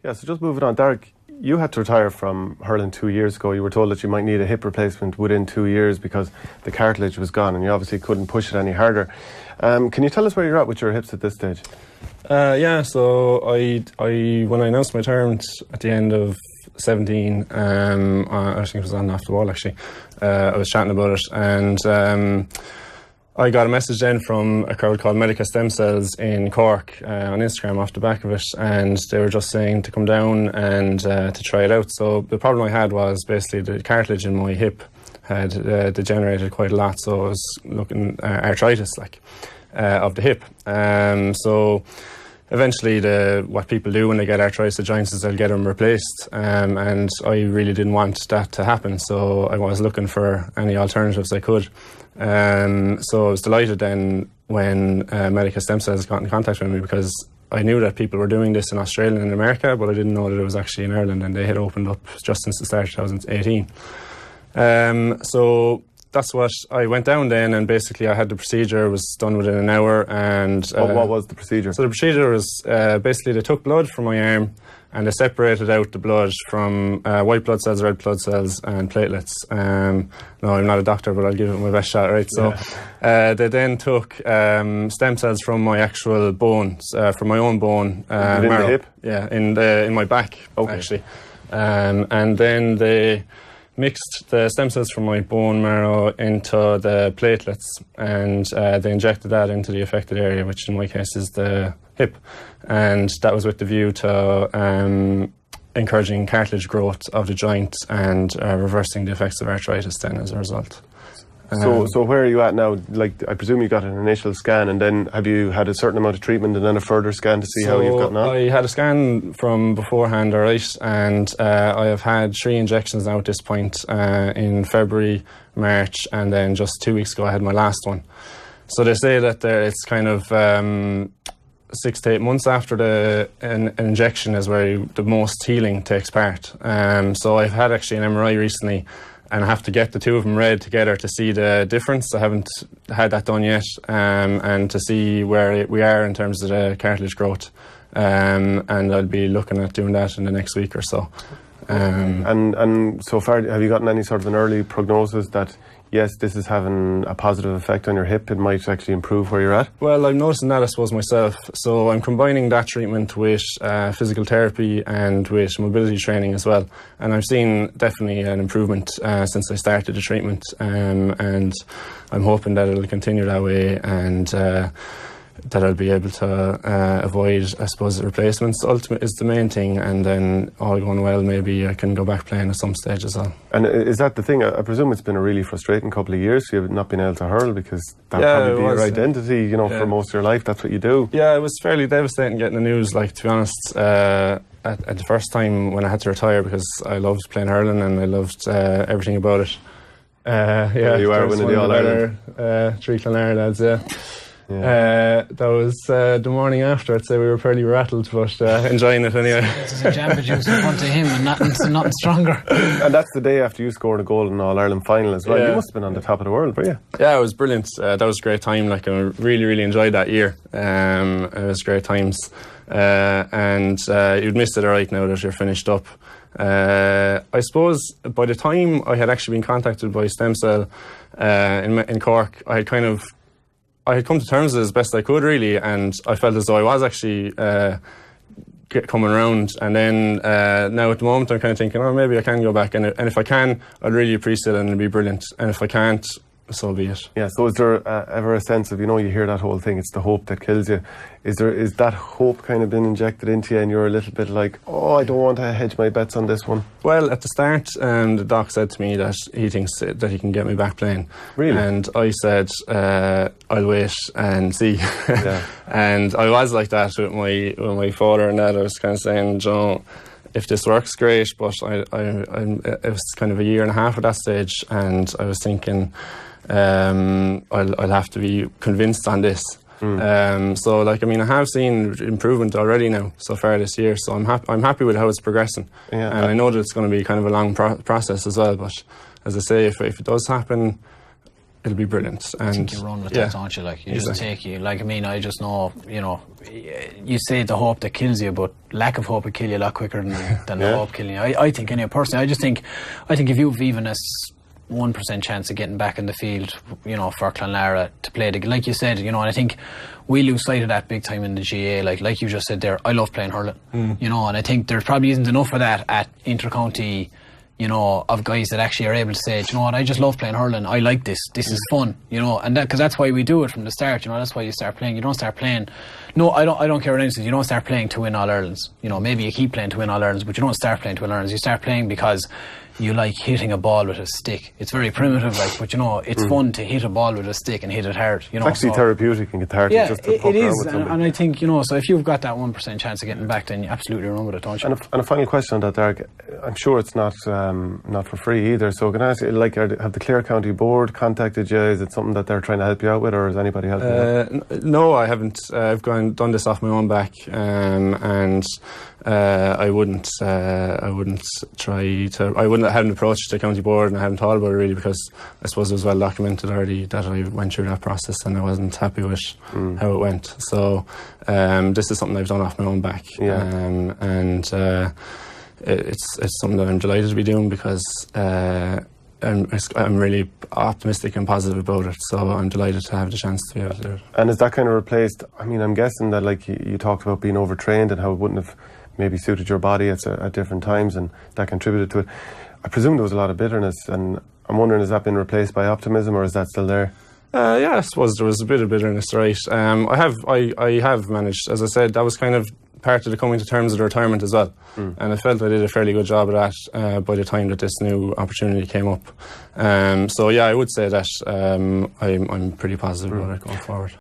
Yeah, so just moving on, Darach, you had to retire from hurling 2 years ago. You were told that you might need a hip replacement within 2 years because the cartilage was gone and you obviously couldn't push it any harder. Can you tell us where you're at with your hips at this stage? So I when I announced my retirement at the end of 17, I think it was on Off the Wall actually, I was chatting about it, and I got a message then from a crowd called Medica Stem Cells in Cork on Instagram off the back of it, and they were just saying to come down and to try it out. So the problem I had was basically the cartilage in my hip had degenerated quite a lot, so I was looking arthritis of the hip. So eventually what people do when they get arthritis of joints is they'll get them replaced, and I really didn't want that to happen, so I was looking for any alternatives I could. So I was delighted then when Medica Stem Cells got in contact with me, because I knew that people were doing this in Australia and America, but I didn't know that it was actually in Ireland, and they had opened up just since the start of 2018. So that's what I went down then, and basically I had the procedure, was done within an hour. And what was the procedure? So the procedure was basically they took blood from my arm and they separated out the blood from white blood cells, red blood cells and platelets. No, I'm not a doctor, but I'll give it my best shot, right? So they then took stem cells from my actual bones, from my own bone marrow. In the hip? Yeah, in my back, actually. And then they mixed the stem cells from my bone marrow into the platelets, and they injected that into the affected area, which in my case is the hip, and that was with the view to encouraging cartilage growth of the joint and reversing the effects of arthritis then as a result. So where are you at now? Like, I presume you got an initial scan, and then have you had a certain amount of treatment and then a further scan to see how you've gotten on? I had a scan from beforehand, alright, and I have had 3 injections now at this point, in February, March, and then just 2 weeks ago I had my last one. So they say that it's kind of 6 to 8 months after an injection is where the most healing takes part. So I've had actually an MRI recently, and I have to get the two of them read together to see the difference. I haven't had that done yet, and to see where we are in terms of the cartilage growth. And I'll be looking at doing that in the next week or so. And so far, have you gotten any sort of an early prognosis that, yes, this is having a positive effect on your hip, it might actually improve where you're at? Well, I'm noticing that, I suppose, myself. So I'm combining that treatment with physical therapy and with mobility training as well. And I've seen definitely an improvement since I started the treatment. And I'm hoping that it'll continue that way, and that I'll be able to avoid, I suppose, the replacements. Ultimate is the main thing, and then all going well, maybe I can go back playing at some stage as well. And is that the thing? I presume it's been a really frustrating couple of years for you not being able to hurl, because that probably be your identity, for most of your life. That's what you do. Yeah, it was fairly devastating getting the news, to be honest, at the first time when I had to retire, because I loved playing hurling and I loved everything about it. You are winning the All-Ireland. 3 Clare lads, that was the morning after. I'd say we were fairly rattled, but enjoying it anyway. It's a jamba juice in front of him, and nothing stronger. And that's the day after you scored a goal in the All-Ireland final as well. You must have been on the top of the world, were you? Yeah, it was brilliant. That was a great time. I really, really enjoyed that year. It was great times. And you'd missed it alright now that you're finished up. I suppose by the time I had actually been contacted by Stem Cell in Cork, I had come to terms with it as best I could, really, and I felt as though I was actually coming around. And then now at the moment I'm kind of thinking, maybe I can go back, and if I can, I'd really appreciate it and it'd be brilliant. And if I can't, so be it. Yeah, so is there ever a sense of, you hear that whole thing, it's the hope that kills you. Is that hope kind of been injected into you, and you're a little bit like, I don't want to hedge my bets on this one? Well, at the start, the doc said to me that he thinks that he can get me back playing. Really? And I said, I'll wait and see. Yeah. And I was like that with my father and that. I was kind of saying, John, if this works, great, but it was kind of a year and a half at that stage, and I was thinking, I'll have to be convinced on this. So I have seen improvement already now so far this year, so I'm happy with how it's progressing. Yeah. And I know that it's going to be kind of a long process as well, but as I say, if it does happen, it'll be brilliant. And I think you run with that, don't you? Like, you just take you. Like, I mean, I just know, you say the hope that kills you, but lack of hope will kill you a lot quicker than the hope killing you. I think, anyway, personally, I think if you've even a 1% chance of getting back in the field, for Clonlara to play like you said, and I think we lose sight of that big time in the GA. Like you just said there, I love playing hurling, and I think there probably isn't enough of that at inter-county, of guys that actually are able to say, you know what, I just love playing hurling, I like this is fun, and because that's why we do it from the start, that's why you start playing. You don't start playing, I don't care what anyone says, you don't start playing to win All-Irelands, maybe you keep playing to win All-Irelands, but you don't start playing to win All-Irelands. You start playing because you like hitting a ball with a stick. It's very primitive, but it's fun to hit a ball with a stick and hit it hard. It's actually therapeutic and cathartic. Yeah, just to it is, and I think so if you've got that 1% chance of getting back, then you absolutely run with it, don't you? And a final question on that, Darach. I'm sure it's not for free either. So can I ask you, have the Clare County Board contacted you? Is it something that they're trying to help you out with, or is anybody helping you out? No, I haven't. I've done this off my own back, and I wouldn't I hadn't approached the county board, and I hadn't thought about it really, because I suppose it was well documented already that I went through that process and I wasn't happy with how it went. So this is something I've done off my own back, and it's something that I'm delighted to be doing, because I'm really optimistic and positive about it, so I'm delighted to have the chance to be able to do it. And is that kind of replaced, I'm guessing that you talked about being overtrained and how it wouldn't have maybe suited your body at different times, and that contributed to it. I presume there was a lot of bitterness, and I'm wondering, has that been replaced by optimism, or is that still there? I suppose there was a bit of bitterness, right? I have managed, as I said, that was kind of part of the coming to terms of the retirement as well, and I felt I did a fairly good job of that by the time that this new opportunity came up. So yeah, I would say that I'm pretty positive about it going forward.